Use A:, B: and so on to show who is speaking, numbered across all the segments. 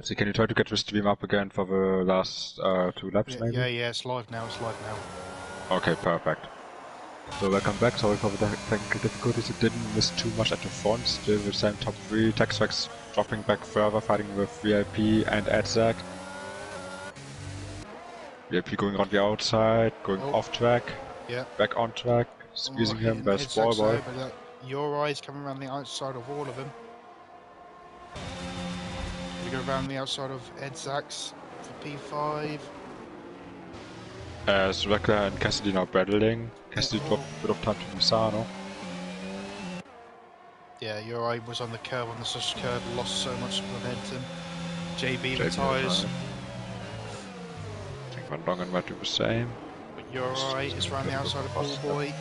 A: Let's see, can you try to get the stream up again for the last 2 laps, maybe?
B: Yeah, it's live now,
A: Okay, perfect. So welcome back, sorry for the technical difficulties, you didn't miss too much at the front, still the same top 3, Textrex dropping back further, fighting with VIP and Edzak. VIP going around the outside, going off track, back on track, squeezing him, there's Ballboy.
B: But your eyes coming around the outside of all of them. We go around the outside of Edzak's for P5.
A: As Rekla and Cassidy now battling, Cassidy dropped a bit of time to Misano.
B: Yeah, your eye was on the curb, on the sus curb, lost so much momentum. JB retires.
A: I think Van Dongen might do the same.
B: But your eye is around the outside of Ballboy.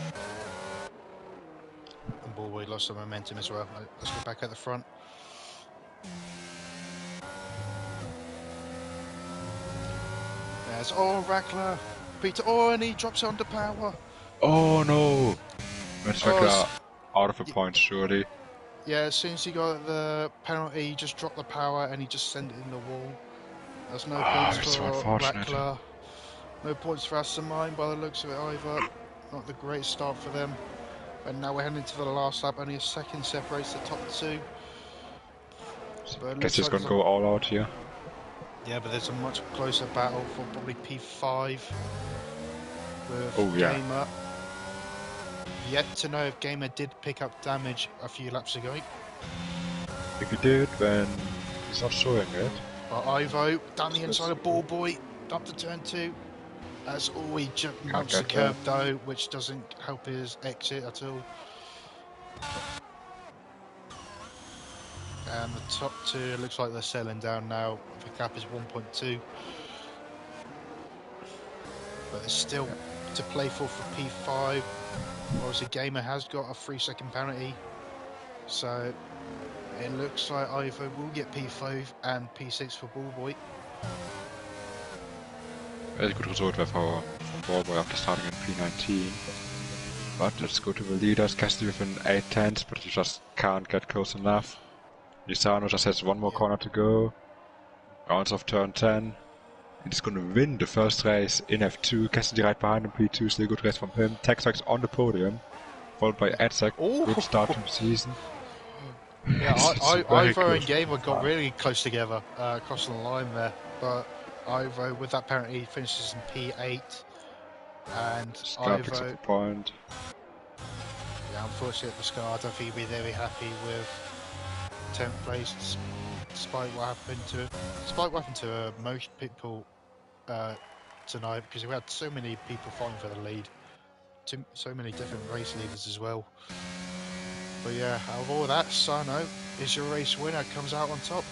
B: And Ballboy lost some momentum as well. Let's go back at the front. There's Rekla. Peter, and he drops under power.
A: Oh no! That's Rekla out of the point, surely.
B: Yeah, as soon as he got the penalty, he just dropped the power and he just sent it in the wall. There's no points for Rekla. No points for Aston Martin by the looks of it either. Not the great start for them. And now we're heading to the last lap. Only a second separates the top two.
A: I guess he's gonna go all out here.
B: Yeah, but there's a much closer battle for probably P5 with Gamer. Yet to know if Gamer did pick up damage a few laps ago.
A: If he did, then he's not showing it.
B: But Ivo down the inside of Ballboy, up to turn 2. As all he mounts the curb though, which doesn't help his exit at all. And the top 2 looks like they're settling down now. The gap is 1.2. But there's still to play for P5. Obviously, Gamer has got a 3-second penalty. So it looks like Ivo will get P5 and P6 for Ballboy.
A: Very good result there for Ballboy after starting in P19. But let's go to the leaders. Cassidy with an 8/10, but he just can't get close enough. Misano just has one more corner to go. Rounds off turn 10. He's gonna win the first race in F2. Cassidy right behind him, P2, still good race from him. Textrex on the podium, followed by Edzak. Good start to the season.
B: Yeah, Ivo and Gamer got really close together across the line there, but Ivo with that penalty finishes in P8, and
A: Scar picks up the point.
B: Yeah, unfortunately, the Scar, I don't think he'll be very happy with 10th place, despite what happened to most people tonight, because we had so many people fighting for the lead, so many different race leaders as well. But yeah, out of all that, Sano is your race winner, comes out on top.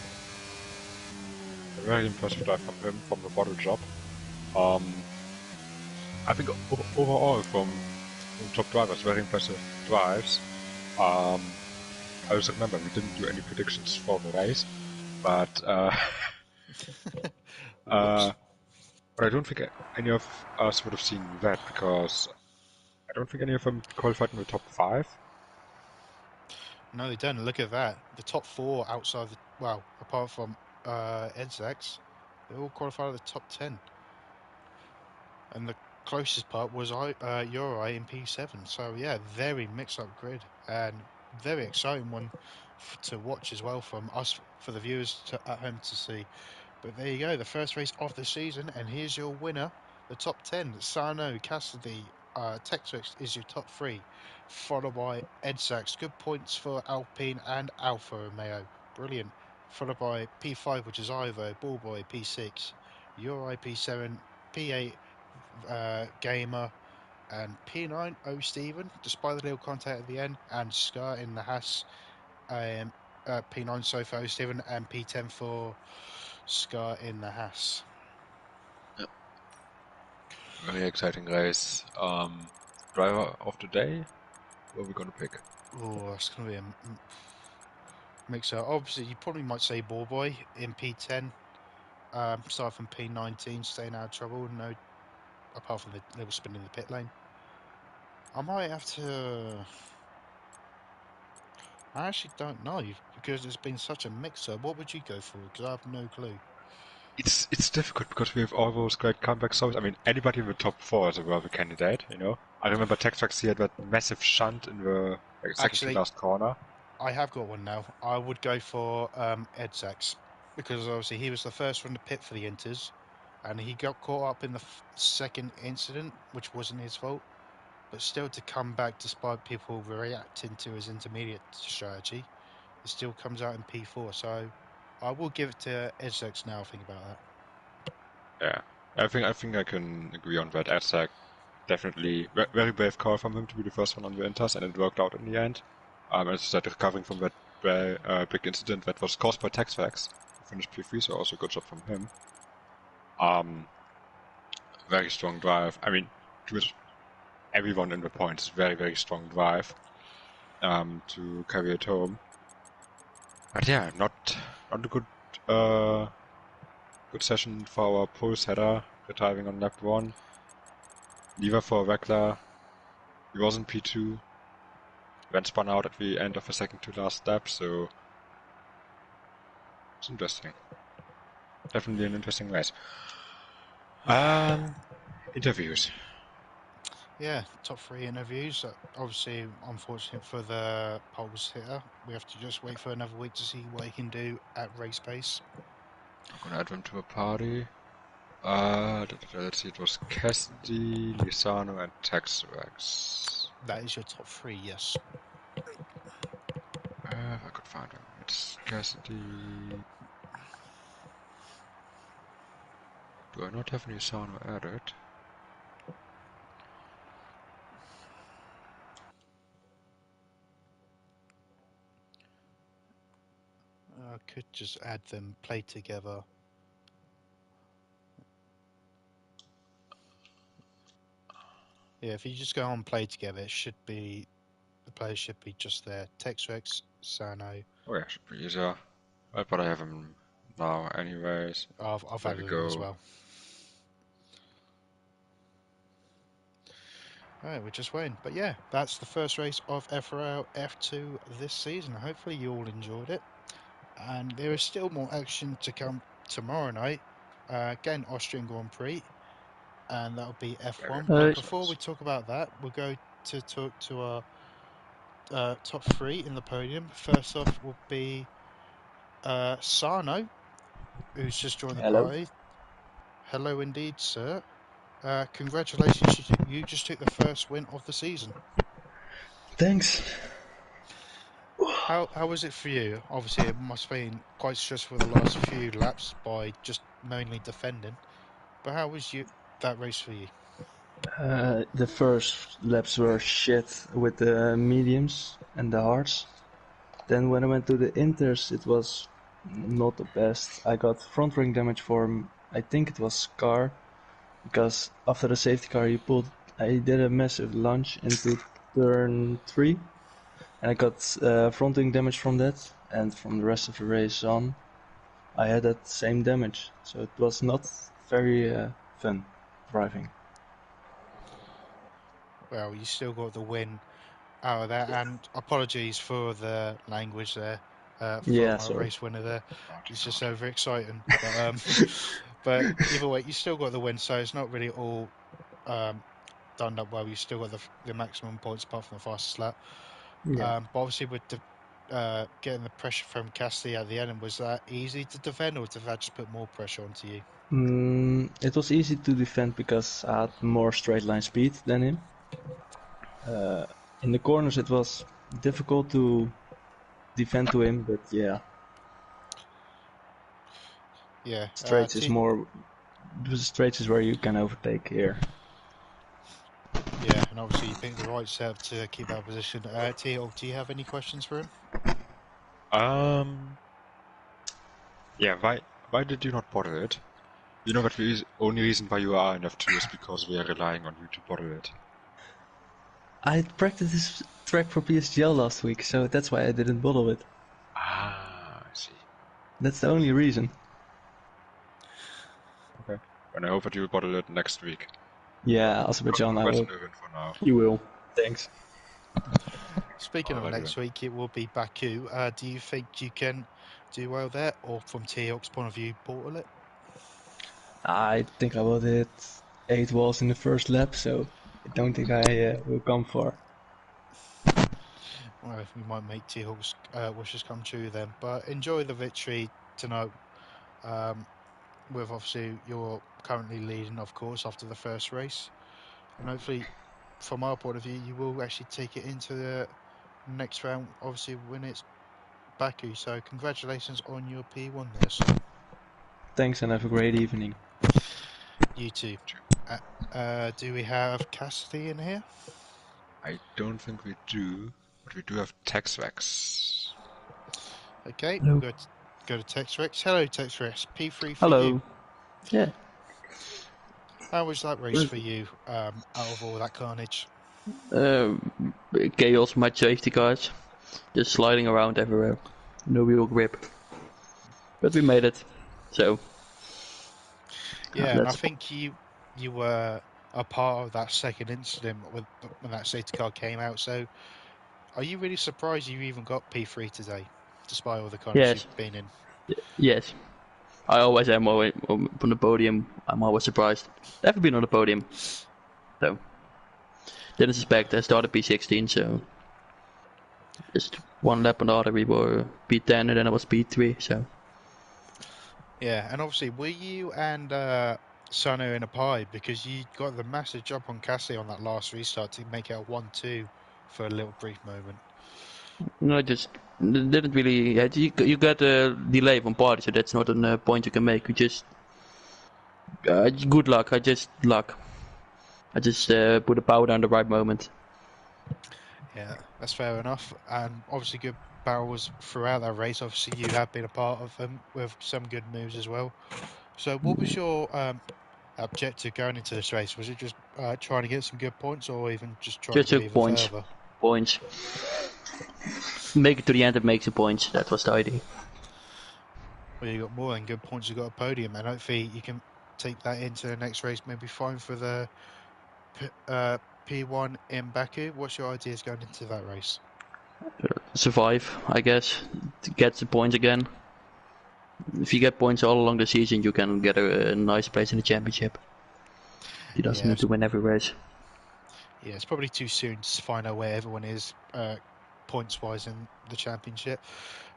A: A very impressive drive from him from the bottle drop. I think overall from top drivers, very impressive drives. I also remember we didn't do any predictions for the race, but but I don't think any of us would have seen that, because I don't think any of them qualified in the top 5.
B: No, they don't. Look at that. The top 4 outside apart from Edzak's, they all qualified at the top 10. And the closest part was Uri in P7. So yeah, very mixed up grid and very exciting one to watch as well from us, for the viewers at home to see. But there you go, the first race of the season, and here's your winner, the top 10. Sano, Cassidy, Textrex is your top 3, followed by Edzak's. Good points for Alpine and Alfa Romeo. Brilliant. Followed by P5, which is Ivo, Ballboy, P6, Uri, P7, P8, Gamer, and P9, Stephen, despite the little contact at the end, and Scar in the Haas. P9 so far, Stephen, and P10 for Scar in the Haas.
A: Yep. Very exciting race. Driver of the day, what are we going to pick?
B: Oh, that's going to be a mixer. Obviously, you probably might say Ballboy in P10. Start from P19, staying out of trouble. No, apart from the little spin in the pit lane. I might have I actually don't know because it's been such a mix-up. What would you go for? Because I have no clue.
A: It's difficult because we have all those great comeback stories. I mean, anybody in the top 4 is a worthy candidate, you know? I remember Textrax, he had that massive shunt in the second to
B: Actually,
A: last corner.
B: I have got one now. I would go for Edzax because obviously he was the first one to pit for the Inters, and he got caught up in the second incident, which wasn't his fault. But still, to come back despite people reacting to his intermediate strategy, it still comes out in P4. So I will give it to Edzax now. Think about that.
A: Yeah. I think I can agree on that. Aztec, definitely very brave call from him to be the first one on the Inters, and it worked out in the end. As I said, recovering from that big incident that was caused by Texfax. He finished P3, so also good job from him. Very strong drive. I mean, with everyone in the points, very, very strong drive to carry it home. But yeah, not a good good session for our pulse header, retiring on lap 1. Lever for Weckler. He was in P2. Then spun out at the end of the second to last lap, so it's interesting. Definitely an interesting race. Interviews.
B: Yeah, top 3 interviews. Obviously, unfortunate for the poles hitter. We have to just wait for another week to see what he can do at race pace.
A: I'm gonna add them to a party. Let's see, it was Cassidy, Lisano, and Texrex.
B: That is your top 3, yes.
A: If I could find them. It's Cassidy. Do I not have Lisano added?
B: I could just add them, play together. Yeah, if you just go on play together, it should be the players should be just there. Texrex, Sano.
A: Oh yeah, should be easier. But I have them now anyways.
B: I've
A: There we
B: added them as
A: go.
B: well. Alright, we're just waiting. But yeah, that's the first race of FRL F2 this season. Hopefully you all enjoyed it. And there is still more action to come tomorrow night. Again, Austrian Grand Prix. And that'll be F1. But before we talk about that, we'll go to talk to our top 3 in the podium. First off will be Sano, who's just joined the
C: Hello.
B: party. Hello indeed, sir. Congratulations, you just took the first win of the season.
C: Thanks.
B: How was it for you? Obviously, it must have been quite stressful the last few laps by just mainly defending. But how was that race for you?
C: The first laps were shit with the mediums and the hards. Then when I went to the inters, it was not the best. I got front ring damage for, I think it was Scar, because after the safety car I did a massive lunge into turn 3, and I got front ring damage from that, and from the rest of the race on, I had that same damage. So it was not very fun driving.
B: Well, you still got the win out of that, and apologies for the language there from
C: Yeah,
B: our
C: sorry.
B: race winner there. It's just
A: Naughty.
B: so very exciting. But either way, you still got the win, so it's not really all done up well. You still got the maximum points apart from the fastest lap.
C: Yeah.
B: But obviously, with getting the pressure from Cassidy at the end, was that easy to defend, or did that just put more pressure onto you?
C: It was easy to defend because I had more straight line speed than him. In the corners it was difficult to defend to him, but yeah,
B: Yeah,
C: straights is more. The straights is where you can overtake here.
B: yeah, and obviously you picked the right setup to keep that position. Teal, do you have any questions for him?
A: Yeah, why did you not bottle it? You know that the only reason why you are in F2 is because we are relying on you to bottle it.
C: I practiced this track for PSGL last week, so that's why I didn't bottle it.
A: Ah, I see.
C: That's the only reason.
A: Okay. And I hope that you will bottle it next week.
C: Yeah, Azerbaijan, I
A: Congrats on
C: will.
A: the win for now.
C: You will. Thanks.
B: Speaking of
A: already
B: next
A: win.
B: week, it will be Baku. Do you think you can do well there, or from T-Hawk's point of view, portal it?
C: I think I will hit 8 walls in the first lap, so I don't think I will come far.
B: Well, we might make T-Hawk's wishes come true then. But enjoy the victory tonight. With obviously you're currently leading, of course, after the first race, and hopefully, from our point of view, you will actually take it into the next round. Obviously, when it's Baku. So congratulations on your P1 there, sir.
C: Thanks and have a great evening.
B: You too. Do we have Cassidy in here?
A: I don't think we do, but we do have Texrex.
B: Okay,
C: Hello.
B: we'll go to Texrex. Hello, Texrex. P3 for
D: Hello.
B: you.
D: Yeah.
B: How was that race for you? Out of all that carnage.
D: Chaos my safety cars. Just sliding around everywhere. No real grip. But we made it. So
B: Yeah, and I
D: that's
B: think you were a part of that second incident when that safety car came out. So are you really surprised you even got P3 today, despite all the carnage
D: yes.
B: you've been in?
D: Yes. I always am always on the podium. I'm always surprised. Never been on the podium. So didn't suspect. I started P16, so just one lap on the other we were P10 and then I was P3, so
B: Yeah, and obviously, were you and Sano in a pie because you got the massive jump on Cassie on that last restart to make it a 1-2 for a little brief moment?
D: no, just didn't really. You got a delay from party, so that's not a point you can make. You just good luck. I just luck. I just put the power down the right moment.
B: Yeah, that's fair enough. And obviously, good barrels throughout that race. Obviously, you have been a part of them with some good moves as well. So, what was your objective going into this race? Was it just trying to get some good points, or even just trying to
D: Just
B: go
D: took
B: even
D: points.
B: further?
D: Points. Make it to the end and make some points. That was the idea.
B: Well, you got more than good points. You got a podium, and hopefully, you can take that into the next race. Maybe fine for the P1 in Baku. What's your ideas going into that race?
D: Survive, I guess. To get the points again. If you get points all along the season, you can get a nice place in the championship. You doesn't
B: Yeah,
D: need to win every race.
B: yeah, it's probably too soon to find out where everyone is points-wise in the championship.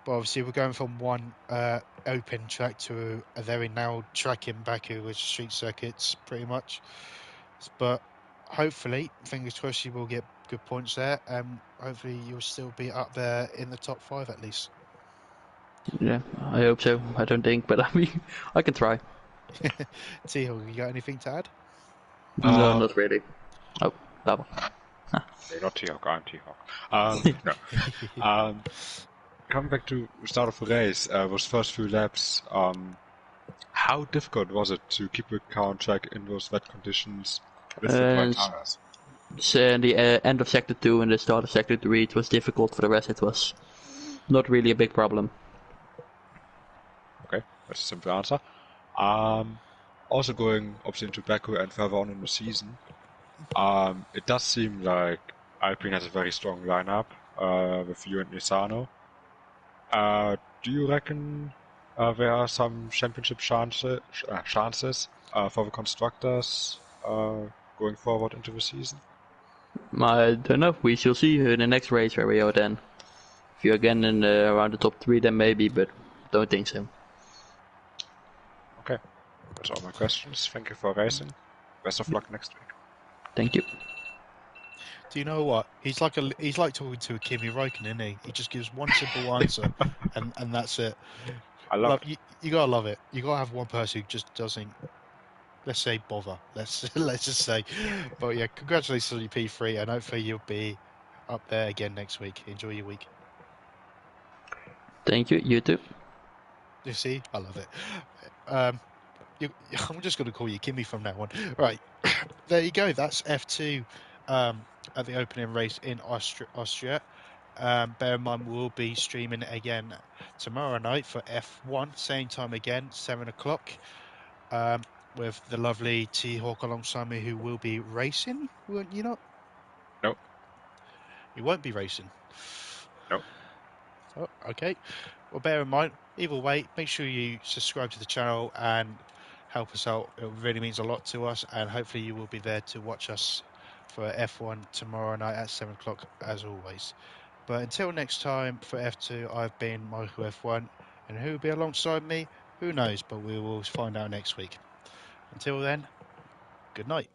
B: But obviously, we're going from one open track to a very narrow track in Baku with street circuits, pretty much. But hopefully, fingers crossed, you will get good points there, and hopefully, you'll still be up there in the top 5 at least.
D: Yeah, I hope so. I don't think, but I mean, I can try.
B: T-Hill, you got anything to add?
D: No, not really. Oh, that one.
A: No, not T-Hawk, I'm T-Hawk. No. Coming back to start of the race, those first few laps, how difficult was it to keep the car on track in those wet conditions with the dry tires?
D: So in the end of Sector 2 and the start of Sector 3, it was difficult. For the rest, it was not really a big problem.
A: Okay, that's a simple answer. Also going obviously into Baku and further on in the season, it does seem like Alpine has a very strong lineup with you and Misano. Do you reckon there are some championship chances for the constructors going forward into the season?
D: I don't know. We shall see in the next race where we are then. If you're again in around the top 3, then maybe, but don't think so.
A: Okay, that's all my questions. Thank you for racing. Best of luck next week.
D: Thank you.
B: Do you know what? He's like talking to a Kimi Räikkönen, isn't he? He just gives one simple answer, and that's it.
A: I love
B: You gotta love it. You gotta have one person who just doesn't, let's say, bother. Let's just say. But yeah, congratulations on your P3, and hopefully you'll be up there again next week. Enjoy your week.
D: Thank you. You too.
B: You see, I love it. Um, I'm just gonna call you Kimmy from now on. Right, there you go. That's F2 at the opening race in Austria. Bear in mind, we'll be streaming it again tomorrow night for F1, same time again, 7 o'clock, with the lovely T-Hawk alongside me, who will be racing, won't you not?
A: Nope.
B: You won't be racing.
A: Nope.
B: Oh, okay. Well, bear in mind, either way, make sure you subscribe to the channel and help us out. It really means a lot to us, and hopefully you will be there to watch us for F1 tomorrow night at 7 o'clock, as always. But until next time, for F2, I've been Michael F1, and who will be alongside me? Who knows, but we will find out next week. Until then, good night.